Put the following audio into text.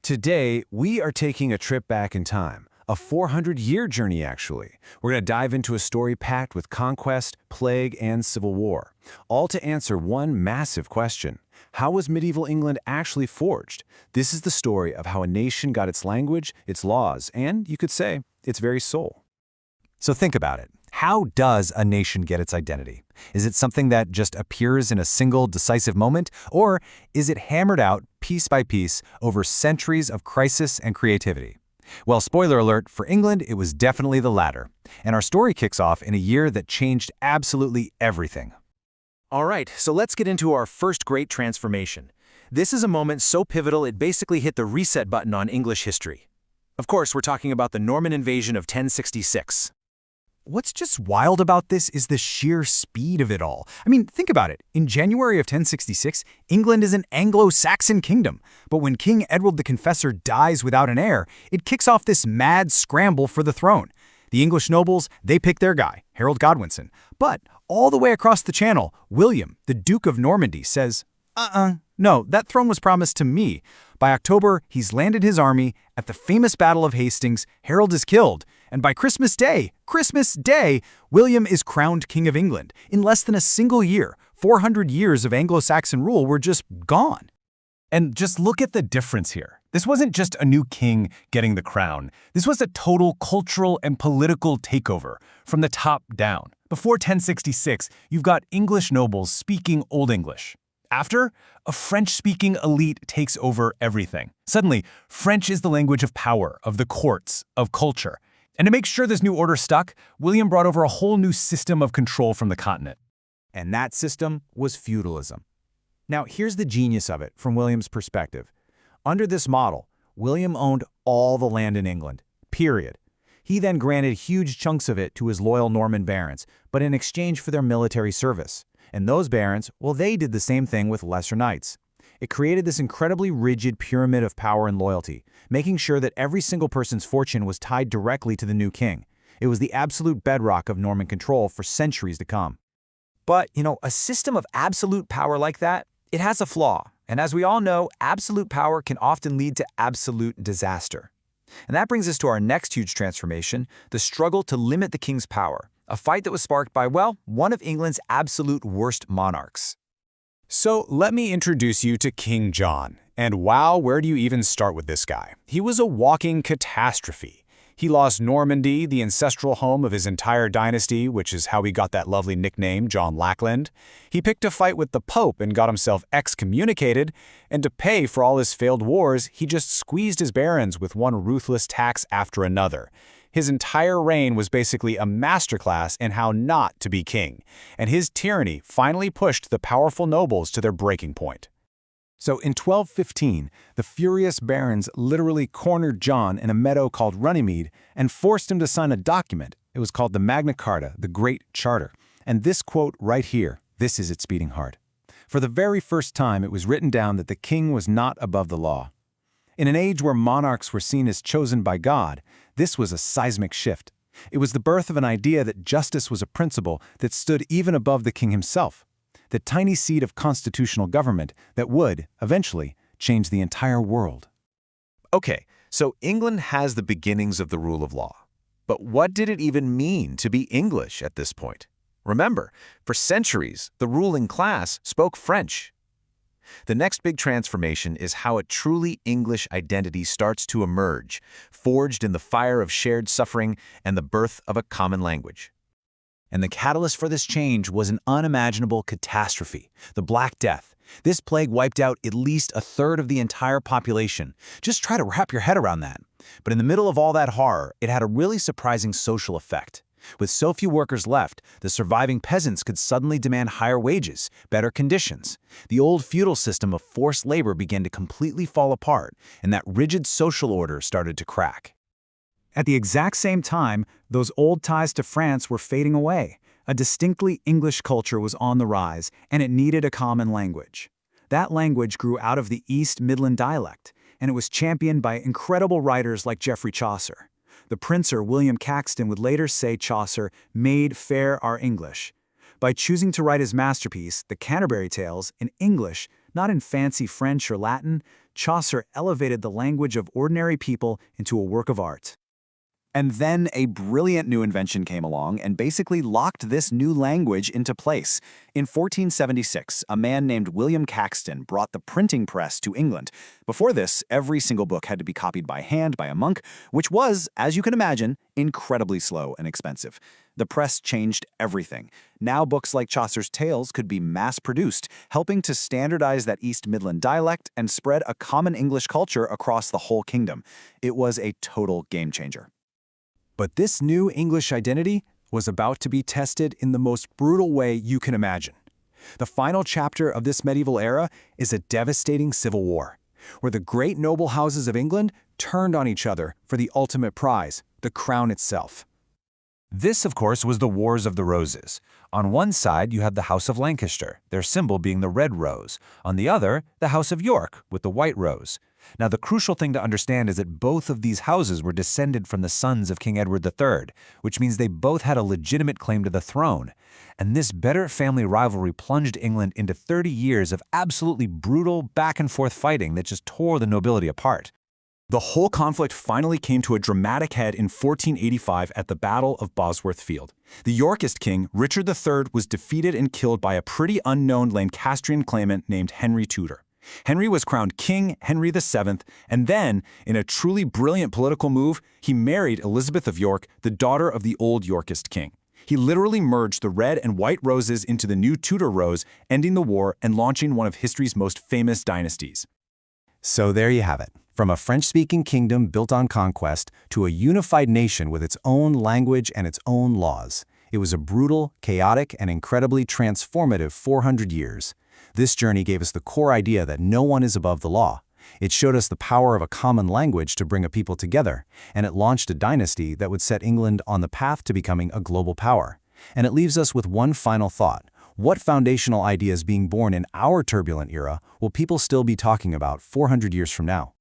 Today, we are taking a trip back in time, a 400-year journey, actually. We're going to dive into a story packed with conquest, plague, and civil war, all to answer one massive question. How was medieval England actually forged? This is the story of how a nation got its language, its laws, and, you could say, its very soul. So think about it. How does a nation get its identity? Is it something that just appears in a single decisive moment, or is it hammered out piece by piece over centuries of crisis and creativity? Well, spoiler alert, for England, it was definitely the latter. And our story kicks off in a year that changed absolutely everything. All right, so let's get into our first great transformation. This is a moment so pivotal it basically hit the reset button on English history. Of course, we're talking about the Norman invasion of 1066. What's just wild about this is the sheer speed of it all. I mean, think about it. In January of 1066, England is an Anglo-Saxon kingdom. But when King Edward the Confessor dies without an heir, it kicks off this mad scramble for the throne. The English nobles, they pick their guy, Harold Godwinson. But all the way across the channel, William, the Duke of Normandy, says, no, that throne was promised to me. By October, he's landed his army. At the famous Battle of Hastings, Harold is killed. And by Christmas Day, William is crowned King of England. In less than a single year, 400 years of Anglo-Saxon rule were just gone. And just look at the difference here. This wasn't just a new king getting the crown. This was a total cultural and political takeover from the top down. Before 1066, you've got English nobles speaking Old English. After, a French-speaking elite takes over everything. Suddenly, French is the language of power, of the courts, of culture. And to make sure this new order stuck, William brought over a whole new system of control from the continent. And that system was feudalism. Now, here's the genius of it from William's perspective. Under this model, William owned all the land in England, period. He then granted huge chunks of it to his loyal Norman barons, but in exchange for their military service. And those barons, well, they did the same thing with lesser knights. It created this incredibly rigid pyramid of power and loyalty, making sure that every single person's fortune was tied directly to the new king. It was the absolute bedrock of Norman control for centuries to come. But, a system of absolute power like that, it has a flaw. And as we all know, absolute power can often lead to absolute disaster. And that brings us to our next huge transformation, the struggle to limit the king's power, a fight that was sparked by, well, one of England's absolute worst monarchs. So let me introduce you to King John. And wow, where do you even start with this guy? He was a walking catastrophe. He lost Normandy, the ancestral home of his entire dynasty, which is how he got that lovely nickname, John Lackland. He picked a fight with the Pope and got himself excommunicated. And to pay for all his failed wars, he just squeezed his barons with one ruthless tax after another. His entire reign was basically a masterclass in how not to be king, and his tyranny finally pushed the powerful nobles to their breaking point. So in 1215, the furious barons literally cornered John in a meadow called Runnymede and forced him to sign a document. It was called the Magna Carta, the Great Charter. And this quote right here, this is its beating heart. For the very first time, it was written down that the king was not above the law. In an age where monarchs were seen as chosen by God, this was a seismic shift. It was the birth of an idea that justice was a principle that stood even above the king himself. The tiny seed of constitutional government that would, eventually, change the entire world. Okay, so England has the beginnings of the rule of law. But what did it even mean to be English at this point? Remember, for centuries, the ruling class spoke French. The next big transformation is how a truly English identity starts to emerge, forged in the fire of shared suffering and the birth of a common language. And the catalyst for this change was an unimaginable catastrophe, the Black Death. This plague wiped out at least a third of the entire population. Just try to wrap your head around that. But in the middle of all that horror, it had a really surprising social effect. With so few workers left, the surviving peasants could suddenly demand higher wages, better conditions. The old feudal system of forced labor began to completely fall apart, and that rigid social order started to crack. At the exact same time, those old ties to France were fading away. A distinctly English culture was on the rise, and it needed a common language. That language grew out of the East Midland dialect, and it was championed by incredible writers like Geoffrey Chaucer. The princer William Caxton would later say Chaucer made fair our English. By choosing to write his masterpiece, The Canterbury Tales, in English, not in fancy French or Latin, Chaucer elevated the language of ordinary people into a work of art. And then a brilliant new invention came along and basically locked this new language into place. In 1476, a man named William Caxton brought the printing press to England. Before this, every single book had to be copied by hand by a monk, which was, as you can imagine, incredibly slow and expensive. The press changed everything. Now books like Chaucer's Tales could be mass-produced, helping to standardize that East Midland dialect and spread a common English culture across the whole kingdom. It was a total game-changer. But this new English identity was about to be tested in the most brutal way you can imagine. The final chapter of this medieval era is a devastating civil war, where the great noble houses of England turned on each other for the ultimate prize, the crown itself. This, of course, was the Wars of the Roses. On one side, you had the House of Lancaster, their symbol being the red rose. On the other, the House of York, with the white rose. Now, the crucial thing to understand is that both of these houses were descended from the sons of King Edward III, which means they both had a legitimate claim to the throne. And this bitter family rivalry plunged England into 30 years of absolutely brutal back-and-forth fighting that just tore the nobility apart. The whole conflict finally came to a dramatic head in 1485 at the Battle of Bosworth Field. The Yorkist king, Richard III, was defeated and killed by a pretty unknown Lancastrian claimant named Henry Tudor. Henry was crowned King Henry VII, and then, in a truly brilliant political move, he married Elizabeth of York, the daughter of the old Yorkist king. He literally merged the red and white roses into the new Tudor rose, ending the war and launching one of history's most famous dynasties. So there you have it. From a French-speaking kingdom built on conquest to a unified nation with its own language and its own laws. It was a brutal, chaotic, and incredibly transformative 400 years. This journey gave us the core idea that no one is above the law. It showed us the power of a common language to bring a people together, and it launched a dynasty that would set England on the path to becoming a global power. And it leaves us with one final thought. What foundational ideas being born in our turbulent era will people still be talking about 400 years from now?